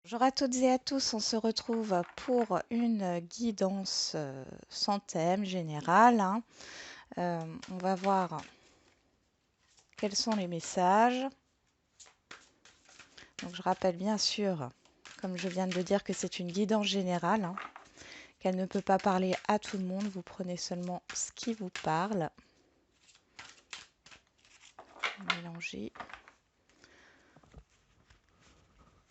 Bonjour à toutes et à tous, on se retrouve pour une guidance sans thème général, hein. On va voir quels sont les messages. Donc je rappelle bien sûr, comme je viens de le dire, que c'est une guidance générale, hein, qu'elle ne peut pas parler à tout le monde. Vous prenez seulement ce qui vous parle. Mélanger.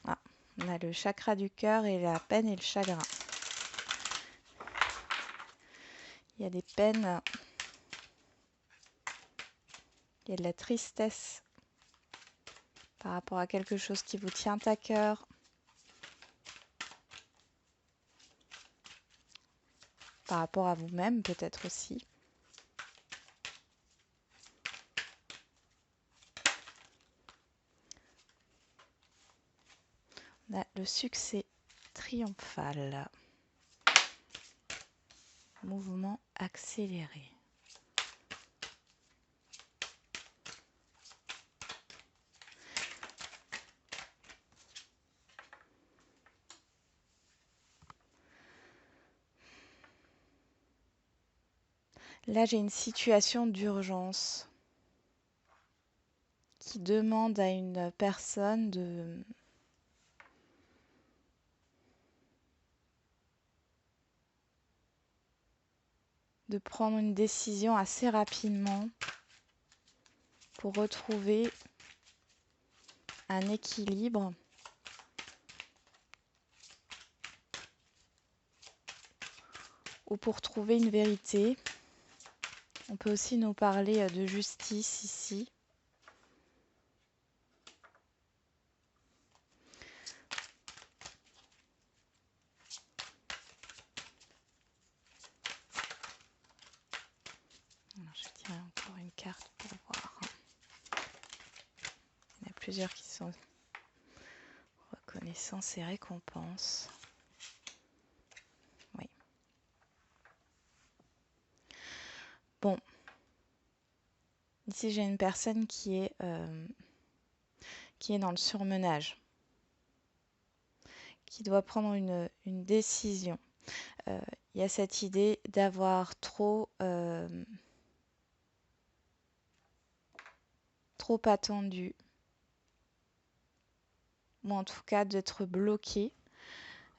Ah, on a le chakra du cœur et la peine et le chagrin. Il y a des peines, il y a de la tristesse par rapport à quelque chose qui vous tient à cœur, par rapport à vous-même peut-être aussi. On a le succès triomphal, mouvement accéléré. Là, j'ai une situation d'urgence qui demande à une personne de prendre une décision assez rapidement pour retrouver un équilibre ou pour trouver une vérité. On peut aussi nous parler de justice ici. Alors, je tiens encore une carte pour voir. Il y en a plusieurs qui sont reconnaissance et récompense. Oui. Bon. Ici, j'ai une personne qui est dans le surmenage, qui doit prendre une décision. Il y a cette idée d'avoir trop attendu, ou en tout cas d'être bloqué,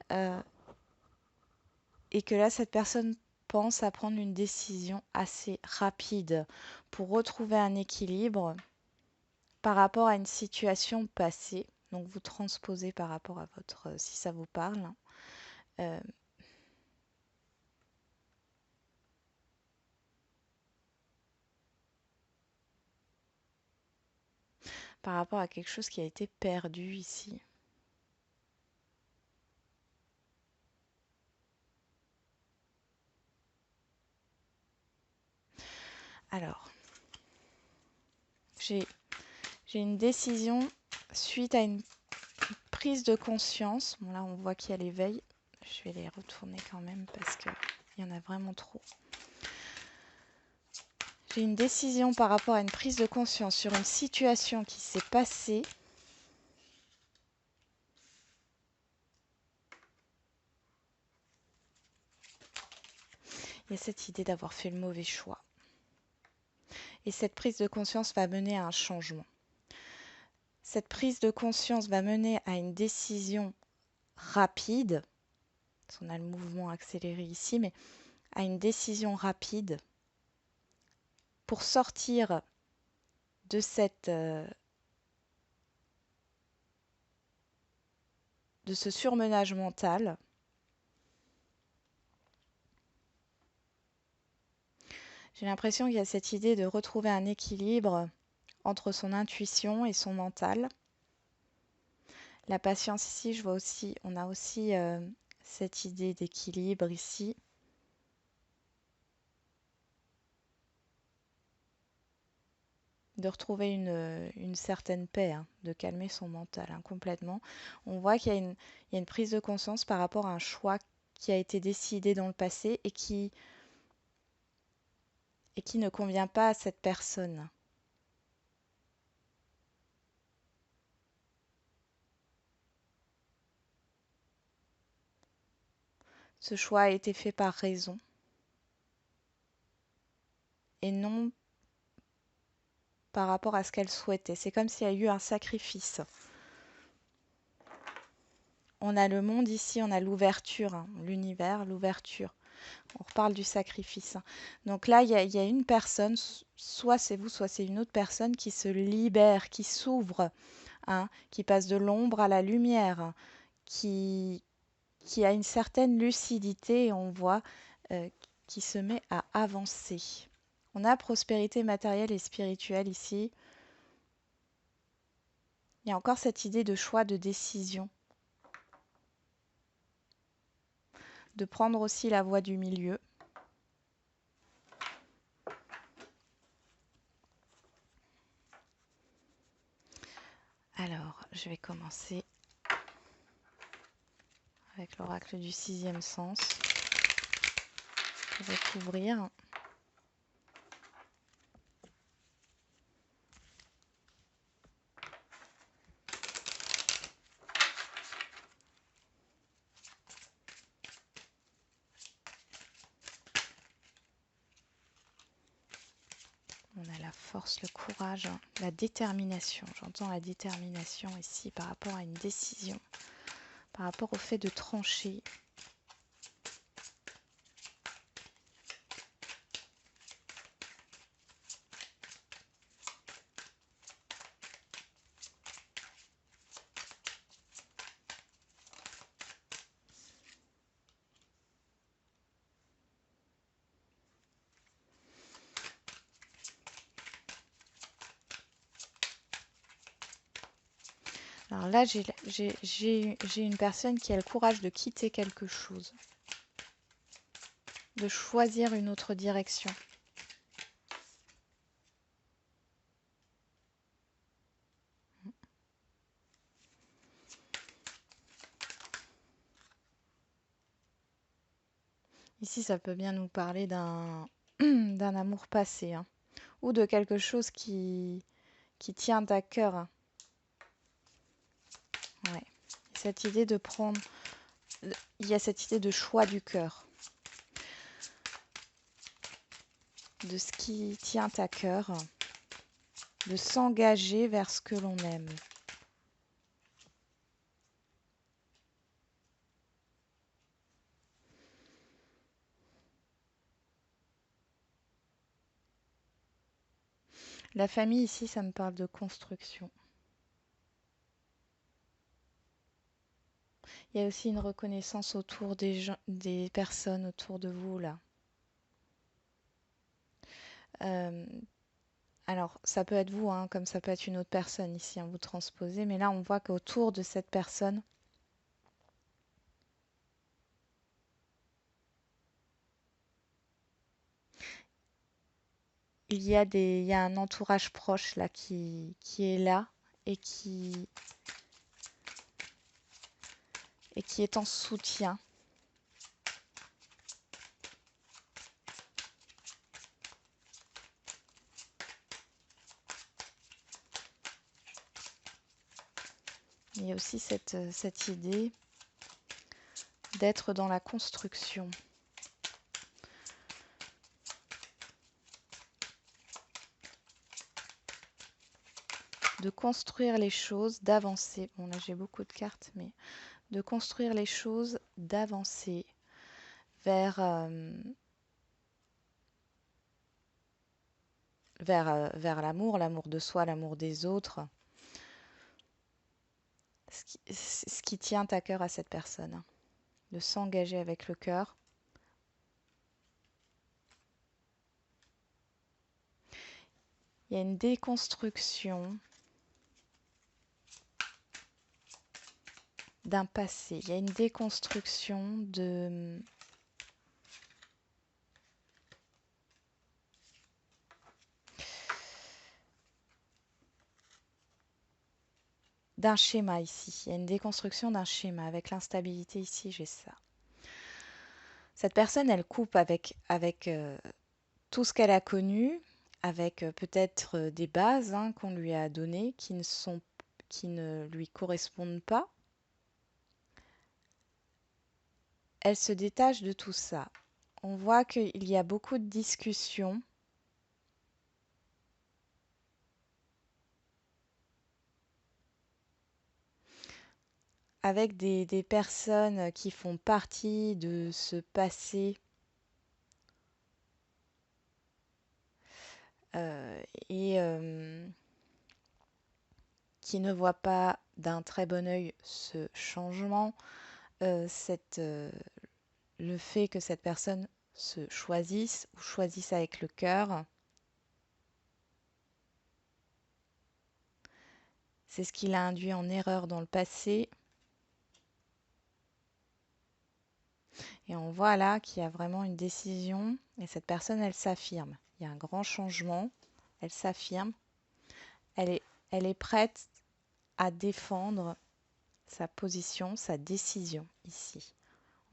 et que là, cette personne pense à prendre une décision assez rapide pour retrouver un équilibre par rapport à une situation passée. Donc vous transposez par rapport à votre, si ça vous parle, hein. Par rapport à quelque chose qui a été perdu ici. Alors, j'ai une décision suite à une prise de conscience. Bon, là, on voit qu'il y a l'éveil. Je vais les retourner quand même parce qu'il y en a vraiment trop. J'ai une décision par rapport à une prise de conscience sur une situation qui s'est passée. Il y a cette idée d'avoir fait le mauvais choix. Et cette prise de conscience va mener à un changement. Cette prise de conscience va mener à une décision rapide. On a le mouvement accéléré ici, mais à une décision rapide pour sortir de ce surmenage mental. J'ai l'impression qu'il y a cette idée de retrouver un équilibre entre son intuition et son mental. La patience ici, je vois aussi, on a aussi cette idée d'équilibre ici. De retrouver une certaine paix, hein, de calmer son mental, hein, complètement. On voit qu'il y a une prise de conscience par rapport à un choix qui a été décidé dans le passé et qui ne convient pas à cette personne. Ce choix a été fait par raison et non par rapport à ce qu'elle souhaitait. C'est comme s'il y a eu un sacrifice. On a le monde ici, on a l'ouverture, hein, l'univers, l'ouverture. On reparle du sacrifice, hein. Donc là, il y a une personne, soit c'est vous, soit c'est une autre personne qui se libère, qui s'ouvre, hein, qui passe de l'ombre à la lumière, qui a une certaine lucidité et on voit euh, qui se met à avancer. On a prospérité matérielle et spirituelle ici. Il y a encore cette idée de choix, de décision, de prendre aussi la voie du milieu. Alors, je vais commencer avec l'oracle du sixième sens. Je vais couvrir. On a la force, le courage, la détermination. J'entends la détermination ici par rapport à une décision, par rapport au fait de trancher. Alors là, j'ai une personne qui a le courage de quitter quelque chose, de choisir une autre direction. Ici, ça peut bien nous parler d'un d'un amour passé, hein, ou de quelque chose qui tient à cœur, hein. Ouais. Cette idée de prendre, il y a cette idée de choix du cœur, de ce qui tient à cœur, de s'engager vers ce que l'on aime. La famille ici, ça me parle de construction. Il y a aussi une reconnaissance autour des gens, des personnes autour de vous là. Euh, alors, ça peut être vous, hein, comme ça peut être une autre personne ici, hein, vous transposez, mais là on voit qu'autour de cette personne, il y a un entourage proche là qui est là et qui est en soutien. Il y a aussi cette idée d'être dans la construction. De construire les choses, d'avancer. Bon là j'ai beaucoup de cartes, mais de construire les choses, d'avancer vers, vers l'amour, l'amour de soi, l'amour des autres, ce qui tient à cœur à cette personne, hein. De s'engager avec le cœur. Il y a une déconstruction d'un passé, il y a une déconstruction d'un schéma ici. Il y a une déconstruction d'un schéma. Avec l'instabilité ici, j'ai ça. Cette personne, elle coupe avec tout ce qu'elle a connu, avec peut-être des bases, hein, qu'on lui a données qui ne lui correspondent pas. elle se détache de tout ça. On voit qu'il y a beaucoup de discussions avec des personnes qui font partie de ce passé et qui ne voient pas d'un très bon œil ce changement, le fait que cette personne se choisisse ou choisisse avec le cœur. C'est ce qui l'a induit en erreur dans le passé. Et on voit là qu'il y a vraiment une décision et cette personne, elle s'affirme. Il y a un grand changement, elle s'affirme. Elle est prête à défendre sa position, sa décision ici.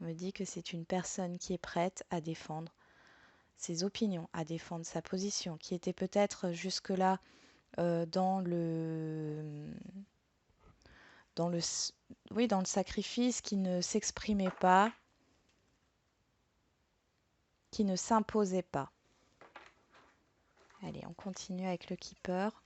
On me dit que c'est une personne qui est prête à défendre ses opinions, à défendre sa position, qui était peut-être jusque-là dans oui, dans le sacrifice, qui ne s'exprimait pas, qui ne s'imposait pas. Allez, on continue avec le keeper.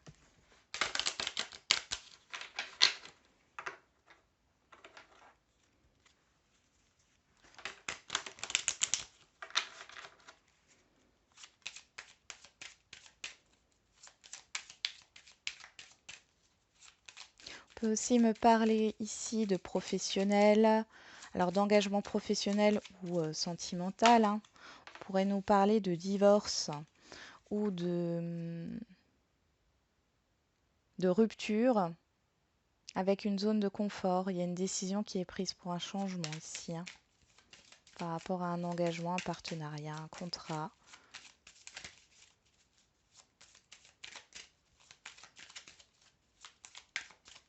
On peut aussi me parler ici de professionnel, alors d'engagement professionnel ou sentimental. On pourrait nous parler de divorce ou de rupture avec une zone de confort. Il y a une décision qui est prise pour un changement ici, par rapport à un engagement, un partenariat, un contrat.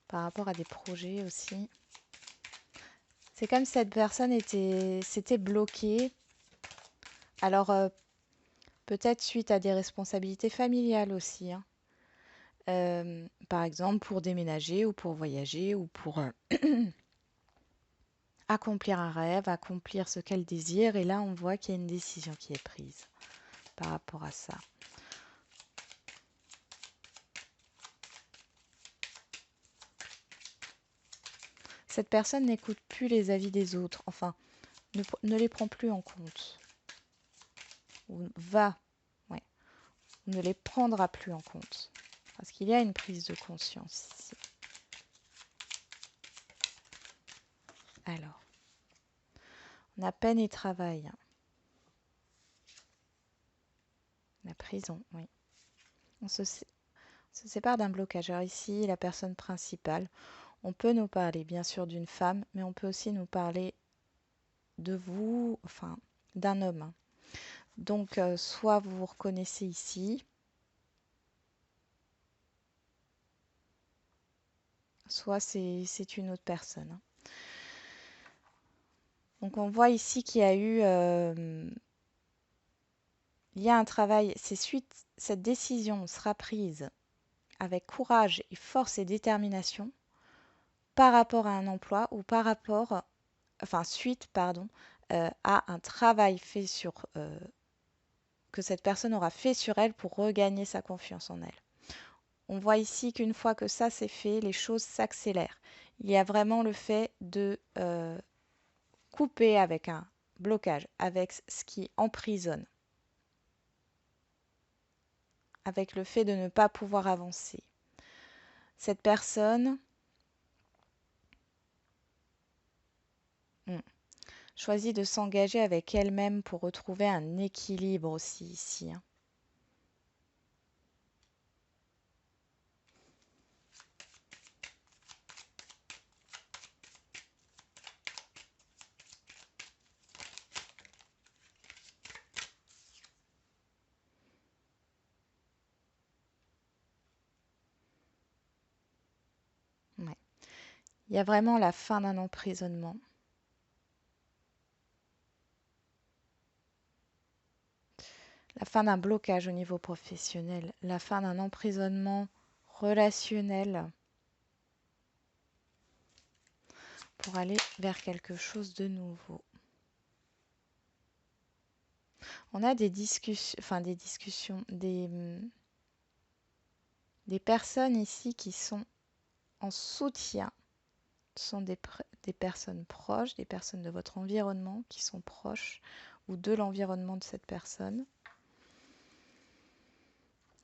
Par rapport à des projets aussi. C'est comme si cette personne s'était bloquée. Alors, peut-être suite à des responsabilités familiales aussi. Par exemple, pour déménager ou pour voyager ou pour accomplir un rêve, accomplir ce qu'elle désire. Et là, on voit qu'il y a une décision qui est prise par rapport à ça. Cette personne n'écoute plus les avis des autres, enfin, ne les prend plus en compte. Ou ouais, ne les prendra plus en compte. Parce qu'il y a une prise de conscience ici. Alors, on a peine et travail. La prison, oui. On se sépare d'un blocage. Alors ici, la personne principale. On peut nous parler bien sûr d'une femme, mais on peut aussi nous parler de vous, enfin d'un homme. Donc, soit vous vous reconnaissez ici, soit c'est une autre personne. Donc, on voit ici qu'il y a eu, il y a un travail. Cette décision sera prise avec courage et force et détermination par rapport à un emploi ou par rapport, enfin suite, pardon, à un travail fait sur que cette personne aura fait sur elle pour regagner sa confiance en elle. On voit ici qu'une fois que ça c'est fait, les choses s'accélèrent. Il y a vraiment le fait de couper avec un blocage, avec ce qui emprisonne, avec le fait de ne pas pouvoir avancer. Cette personne choisit de s'engager avec elle-même pour retrouver un équilibre aussi ici. Ouais. Il y a vraiment la fin d'un emprisonnement. La fin d'un blocage au niveau professionnel, la fin d'un emprisonnement relationnel pour aller vers quelque chose de nouveau. On a des discussions, enfin des discussions, des personnes ici qui sont en soutien. Ce sont des personnes proches, des personnes de votre environnement qui sont proches ou de l'environnement de cette personne.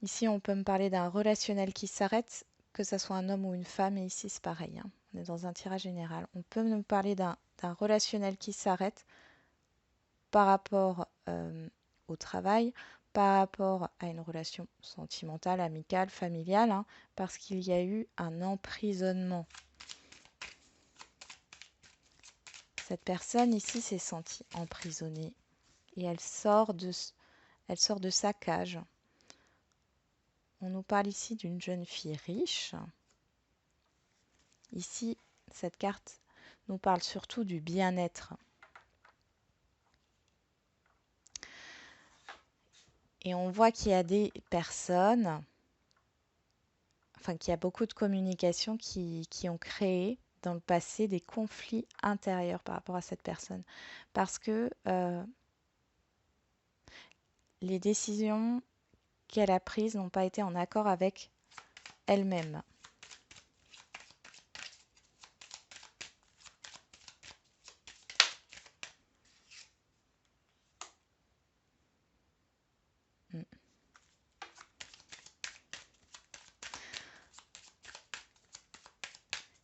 Ici, on peut me parler d'un relationnel qui s'arrête, que ce soit un homme ou une femme, et ici c'est pareil, hein. On est dans un tirage général. On peut me parler d'un relationnel qui s'arrête par rapport au travail, par rapport à une relation sentimentale, amicale, familiale, hein, parce qu'il y a eu un emprisonnement. Cette personne ici s'est sentie emprisonnée et elle sort de sa cage. On nous parle ici d'une jeune fille riche. Ici, cette carte nous parle surtout du bien-être. Et on voit qu'il y a des personnes, enfin qu'il y a beaucoup de communications qui ont créé dans le passé des conflits intérieurs par rapport à cette personne. Parce que les décisions qu'elle a prises n'ont pas été en accord avec elle-même.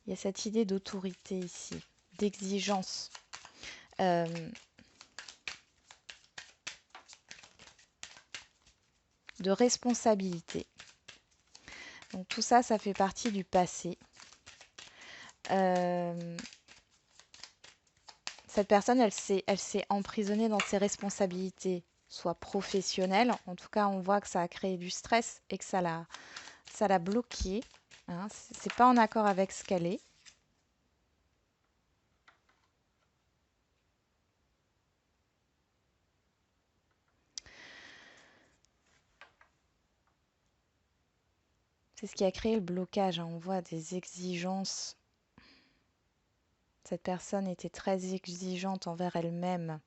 Il y a cette idée d'autorité ici, d'exigence. De responsabilité. Donc tout ça, ça fait partie du passé. Cette personne, elle s'est emprisonnée dans ses responsabilités, soit professionnelles. En tout cas, on voit que ça a créé du stress et que ça l'a bloquée. Hein. C'est pas en accord avec ce qu'elle est. C'est ce qui a créé le blocage. Hein. On voit des exigences. Cette personne était très exigeante envers elle-même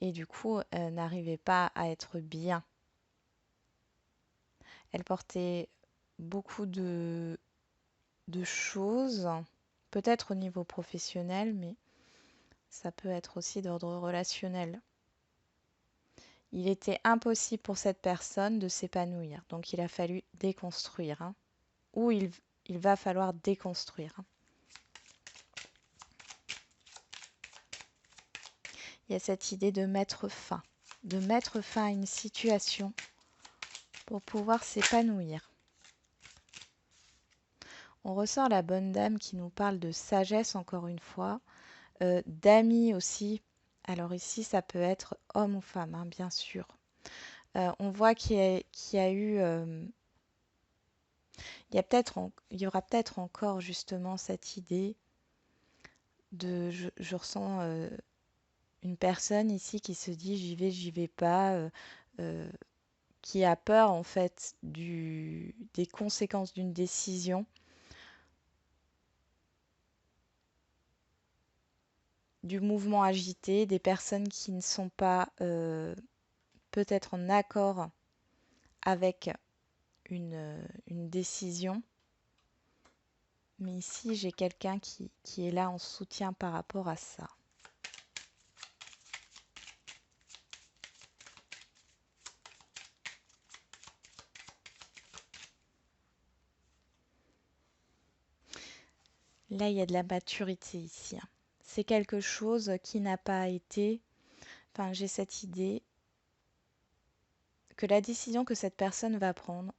et du coup, n'arrivait pas à être bien. Elle portait beaucoup de choses, peut-être au niveau professionnel, mais ça peut être aussi d'ordre relationnel. Il était impossible pour cette personne de s'épanouir, donc il a fallu déconstruire, hein, ou il va falloir déconstruire. Hein. Il y a cette idée de mettre fin à une situation pour pouvoir s'épanouir. On ressort la bonne dame qui nous parle de sagesse encore une fois, d'amis aussi. Alors ici, ça peut être homme ou femme, hein, bien sûr. On voit qu'il y a eu, il y aura peut-être encore justement cette idée de, je ressens une personne ici qui se dit j'y vais pas, qui a peur en fait des conséquences d'une décision. Du mouvement agité, des personnes qui ne sont pas peut-être en accord avec une décision. Mais ici, j'ai quelqu'un qui est là en soutien par rapport à ça. Là, il y a de la maturité ici. Hein. C'est quelque chose qui n'a pas été... Enfin, j'ai cette idée que la décision que cette personne va prendre,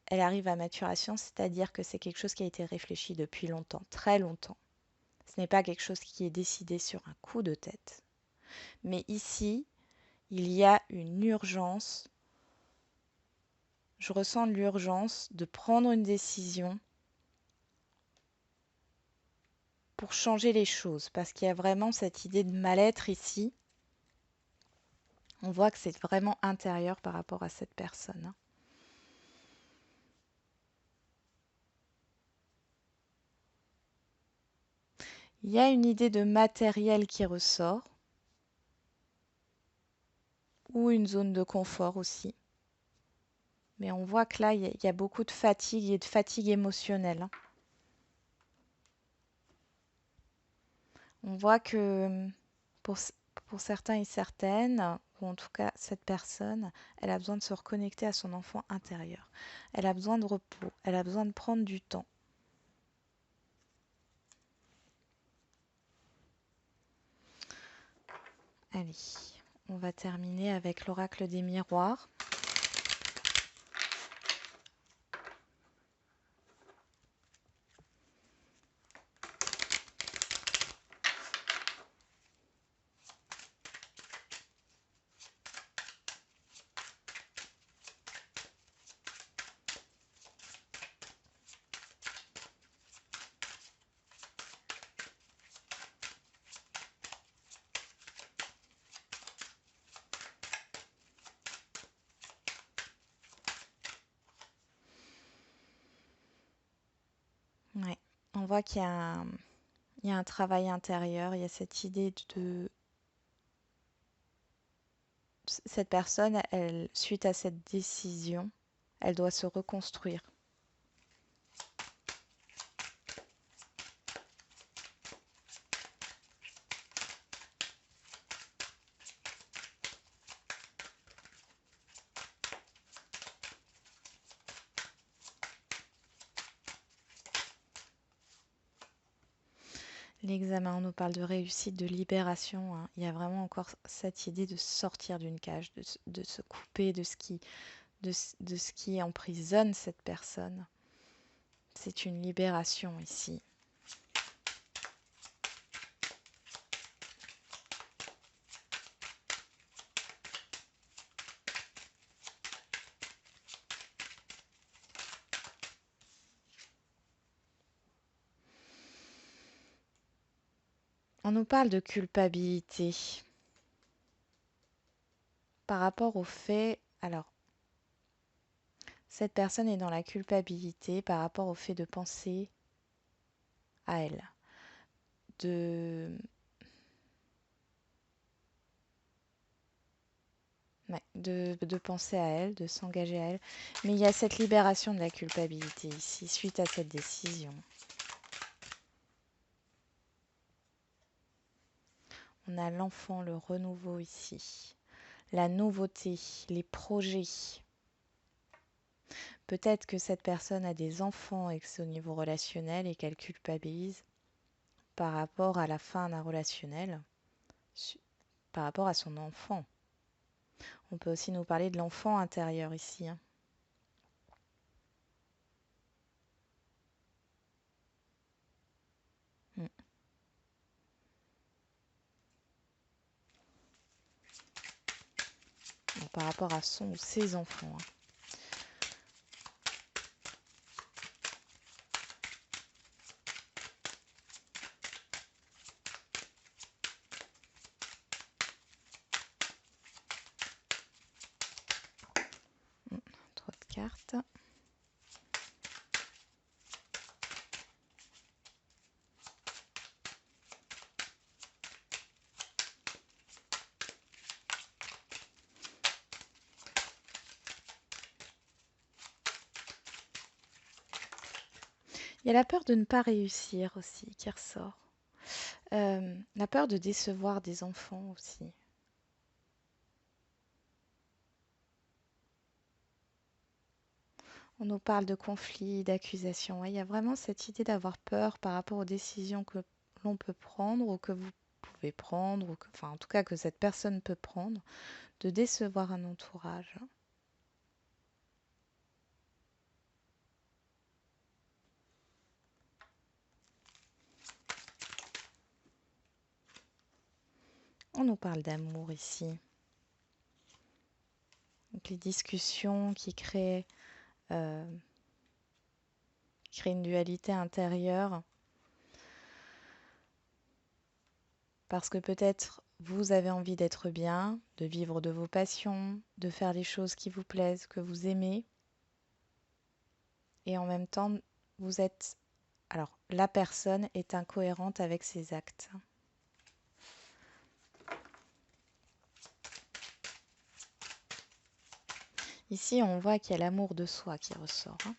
elle arrive à maturation, c'est-à-dire que c'est quelque chose qui a été réfléchi depuis longtemps, très longtemps. Ce n'est pas quelque chose qui est décidé sur un coup de tête. Mais ici, il y a une urgence. Je ressens l'urgence de prendre une décision pour changer les choses, parce qu'il y a vraiment cette idée de mal-être ici. On voit que c'est vraiment intérieur par rapport à cette personne. Il y a une idée de matériel qui ressort. ou une zone de confort aussi. Mais on voit que là, il y a beaucoup de fatigue et de fatigue émotionnelle, hein. On voit que pour, pour certains et certaines, ou en tout cas cette personne, elle a besoin de se reconnecter à son enfant intérieur. Elle a besoin de repos, elle a besoin de prendre du temps. Allez, on va terminer avec l'oracle des miroirs. Ouais. On voit il y a un travail intérieur, il y a cette idée de cette personne, elle, suite à cette décision, elle doit se reconstruire. L'examen, on nous parle de réussite, de libération, hein. Il y a vraiment encore cette idée de sortir d'une cage, de se couper de ce qui emprisonne cette personne. C'est une libération ici. On nous parle de culpabilité par rapport au fait, alors, cette personne est dans la culpabilité par rapport au fait de penser à elle, de, ouais, de penser à elle, de s'engager à elle. Mais il y a cette libération de la culpabilité ici, suite à cette décision. On a l'enfant, le renouveau ici, la nouveauté, les projets. Peut-être que cette personne a des enfants et que c'est au niveau relationnel et qu'elle culpabilise par rapport à la fin d'un relationnel, par rapport à son enfant. On peut aussi nous parler de l'enfant intérieur ici, hein. Mm. Donc, par rapport à son ou ses enfants, hein. Trois de cartes. Il y a la peur de ne pas réussir aussi qui ressort. La peur de décevoir des enfants aussi. On nous parle de conflits, d'accusations. Ouais, il y a vraiment cette idée d'avoir peur par rapport aux décisions que l'on peut prendre ou que vous pouvez prendre, ou que, enfin en tout cas que cette personne peut prendre, de décevoir un entourage. On nous parle d'amour ici. Donc les discussions euh, qui créent une dualité intérieure. Parce que peut-être vous avez envie d'être bien, de vivre de vos passions, de faire les choses qui vous plaisent, que vous aimez. Et en même temps, vous êtes... Alors, la personne est incohérente avec ses actes. Ici, on voit qu'il y a l'amour de soi qui ressort, hein.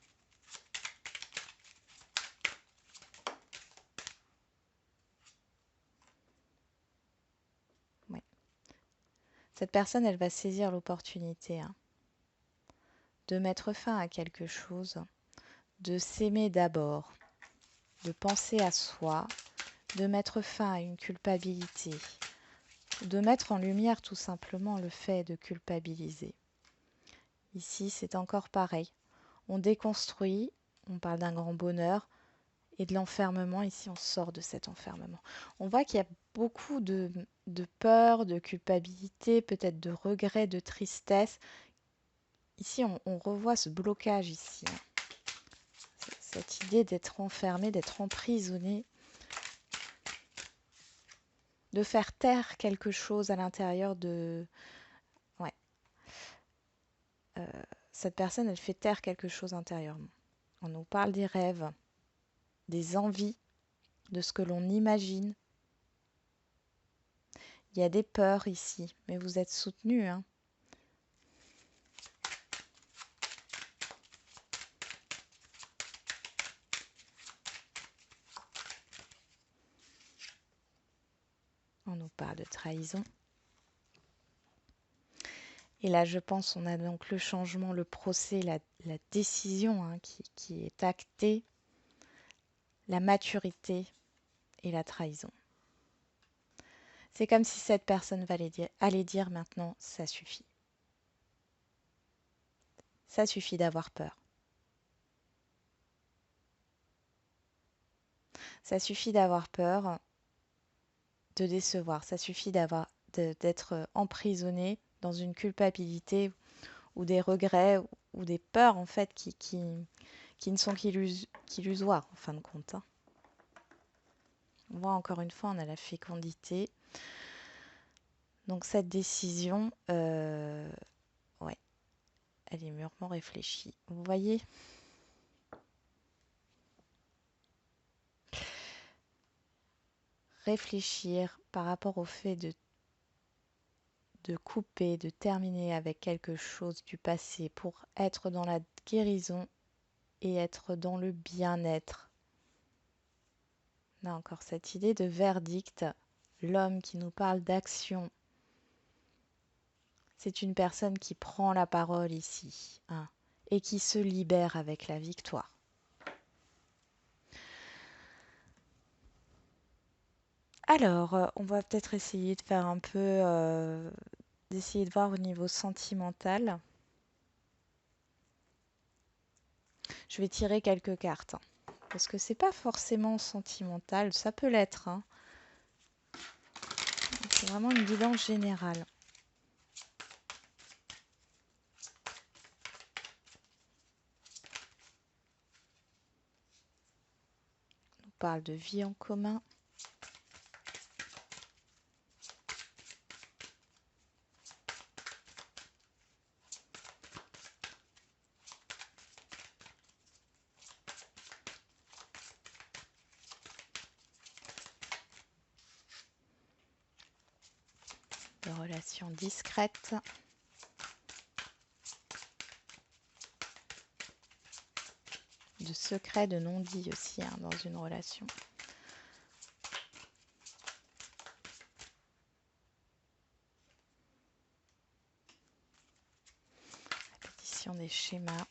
Ouais. Cette personne, elle va saisir l'opportunité, hein, de mettre fin à quelque chose, de s'aimer d'abord, de penser à soi, de mettre fin à une culpabilité, de mettre en lumière tout simplement le fait de culpabiliser. Ici, c'est encore pareil. On déconstruit, on parle d'un grand bonheur et de l'enfermement. Ici, on sort de cet enfermement. On voit qu'il y a beaucoup de peur, de culpabilité, peut-être de regret, de tristesse. Ici, on revoit ce blocage ici, hein. Cette idée d'être enfermé, d'être emprisonné, de faire taire quelque chose à l'intérieur de... Ouais. Cette personne, elle fait taire quelque chose intérieurement. On nous parle des rêves, des envies, de ce que l'on imagine. Il y a des peurs ici, mais vous êtes soutenu, hein. On nous parle de trahison. Et là, je pense, on a donc le changement, le procès, la décision, hein, qui est actée, la maturité et la trahison. C'est comme si cette personne allait dire maintenant, ça suffit. Ça suffit d'avoir peur. Ça suffit d'avoir peur de décevoir. Ça suffit d'être emprisonné dans une culpabilité ou des regrets ou des peurs en fait qui ne sont qu'illusoires en fin de compte, hein. On voit encore une fois, on a la fécondité. Donc cette décision, ouais, elle est mûrement réfléchie. Vous voyez? Réfléchir par rapport au fait de couper, de terminer avec quelque chose du passé pour être dans la guérison et être dans le bien-être. Là encore cette idée de verdict, l'homme qui nous parle d'action. C'est une personne qui prend la parole ici, hein, et qui se libère avec la victoire. Alors, on va peut-être essayer de faire un peu, d'essayer de voir au niveau sentimental. Je vais tirer quelques cartes, hein, parce que c'est pas forcément sentimental, ça peut l'être, hein. C'est vraiment une guidance générale. On parle de vie en commun. De relations discrètes. De secrets, de non-dits aussi, hein, dans une relation. Répétition des schémas.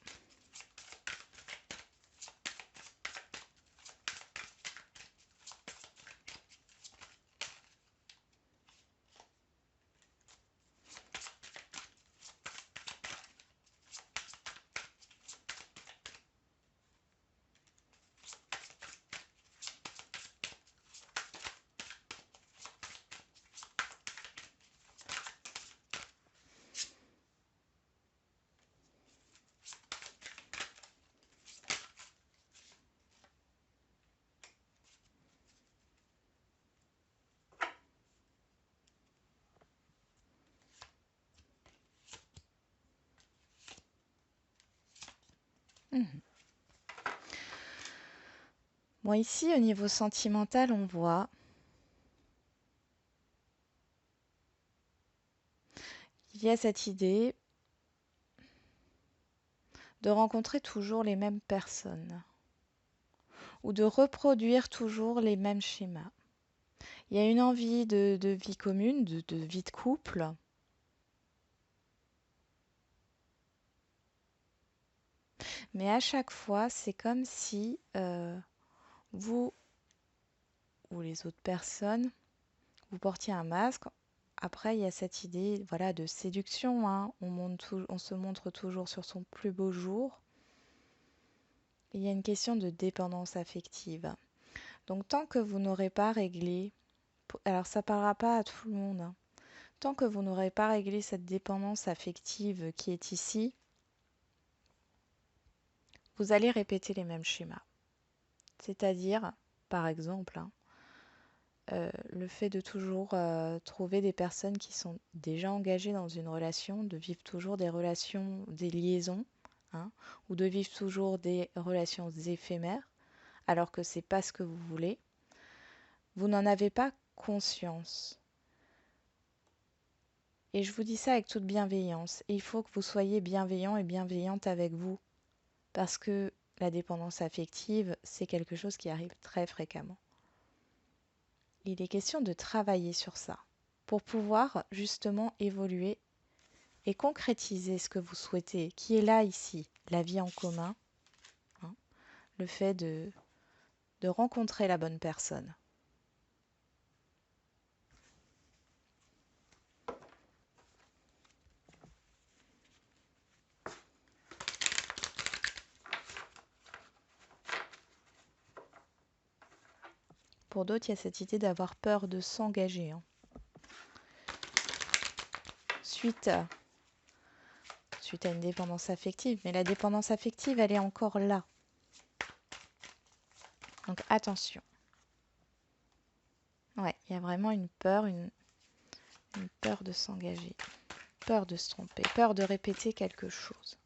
Bon, ici, au niveau sentimental, on voit il y a cette idée de rencontrer toujours les mêmes personnes ou de reproduire toujours les mêmes schémas. Il y a une envie de vie commune, de vie de couple. Mais à chaque fois, c'est comme si vous ou les autres personnes, vous portiez un masque. Après, il y a cette idée, voilà, de séduction, hein. On se montre toujours sur son plus beau jour. Il y a une question de dépendance affective. Donc, tant que vous n'aurez pas réglé, alors ça ne parlera pas à tout le monde, hein. Tant que vous n'aurez pas réglé cette dépendance affective qui est ici, vous allez répéter les mêmes schémas. C'est-à-dire, par exemple, hein, le fait de toujours trouver des personnes qui sont déjà engagées dans une relation, de vivre toujours des relations, des liaisons, hein, ou de vivre toujours des relations éphémères, alors que c'est pas ce que vous voulez, vous n'en avez pas conscience. Et je vous dis ça avec toute bienveillance. Et il faut que vous soyez bienveillant et bienveillante avec vous, parce que la dépendance affective, c'est quelque chose qui arrive très fréquemment. Il est question de travailler sur ça pour pouvoir justement évoluer et concrétiser ce que vous souhaitez, qui est là ici, la vie en commun, hein, le fait de rencontrer la bonne personne. Pour d'autres, il y a cette idée d'avoir peur de s'engager, hein. Suite à une dépendance affective. Mais la dépendance affective, elle est encore là. Donc attention. Ouais, il y a vraiment une peur de s'engager, peur de se tromper, peur de répéter quelque chose.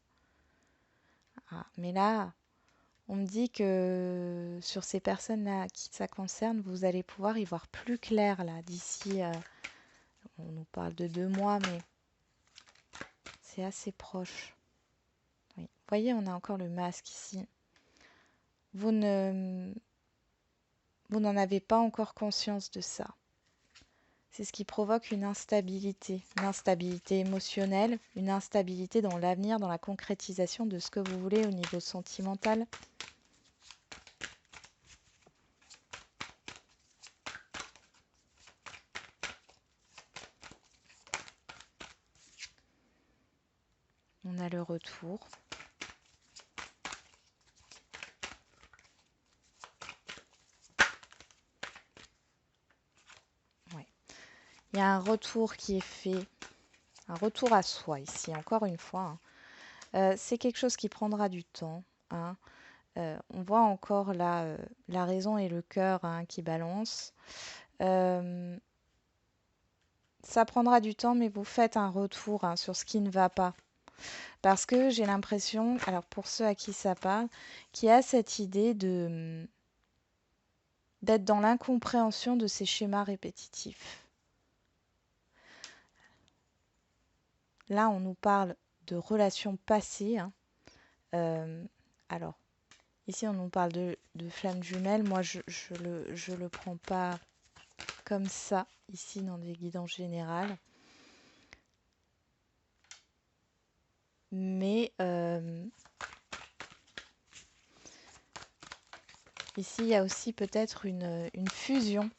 Ah, mais là, on me dit que sur ces personnes-là qui ça concerne, vous allez pouvoir y voir plus clair là d'ici. On nous parle de 2 mois, mais c'est assez proche. Oui. Vous voyez, on a encore le masque ici. Vous n'en avez pas encore conscience de ça. C'est ce qui provoque une instabilité émotionnelle, une instabilité dans l'avenir, dans la concrétisation de ce que vous voulez au niveau sentimental. On a le retour. Ouais. Il y a un retour qui est fait, un retour à soi ici, encore une fois, hein. C'est quelque chose qui prendra du temps, hein. On voit encore là la raison et le cœur, hein, qui balancent. Euh, ça prendra du temps, mais vous faites un retour, hein, sur ce qui ne va pas. Parce que j'ai l'impression, alors pour ceux à qui ça parle, qu'il y a cette idée d'être dans l'incompréhension de ces schémas répétitifs. Là, on nous parle de relations passées, hein. Alors, ici, on nous parle de flammes jumelles. Moi, je le prends pas comme ça, ici, dans des guidances générales. Mais ici, il y a aussi peut-être une fusion,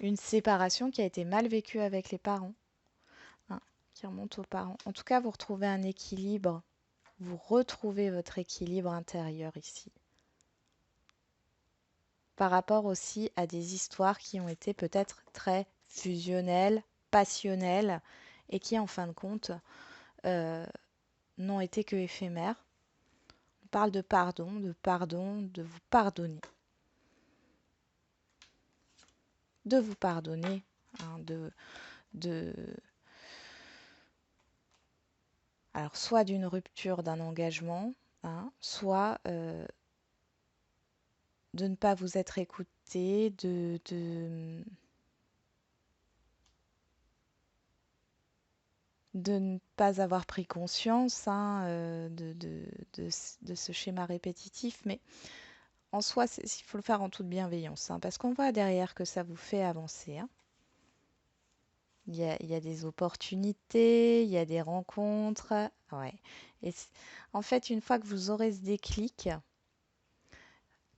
une séparation qui a été mal vécue avec les parents, hein, qui remonte aux parents. En tout cas, vous retrouvez un équilibre, vous retrouvez votre équilibre intérieur ici. Par rapport aussi à des histoires qui ont été peut-être très fusionnelles, passionnelles, et qui, en fin de compte, n'ont été que éphémères. On parle de pardon, de vous pardonner. De vous pardonner, hein, alors soit d'une rupture d'un engagement, hein, soit de ne pas vous être écouté, de de ne pas avoir pris conscience hein, de ce schéma répétitif, mais en soi, il faut le faire en toute bienveillance, hein, parce qu'on voit derrière que ça vous fait avancer, hein. Il y a des opportunités, il y a des rencontres. Ouais. Et en fait, une fois que vous aurez ce déclic,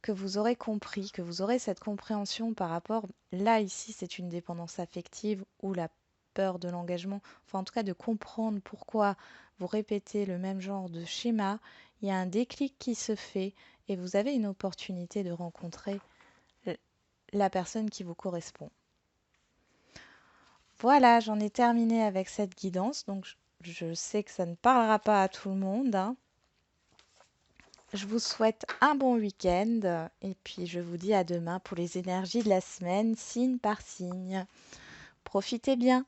que vous aurez compris, que vous aurez cette compréhension par rapport, là, ici, c'est une dépendance affective ou la peur de l'engagement, enfin en tout cas de comprendre pourquoi vous répétez le même genre de schéma, il y a un déclic qui se fait et vous avez une opportunité de rencontrer la personne qui vous correspond. Voilà, j'en ai terminé avec cette guidance, donc je sais que ça ne parlera pas à tout le monde, hein. Je vous souhaite un bon week-end et puis je vous dis à demain pour les énergies de la semaine, signe par signe. Profitez bien.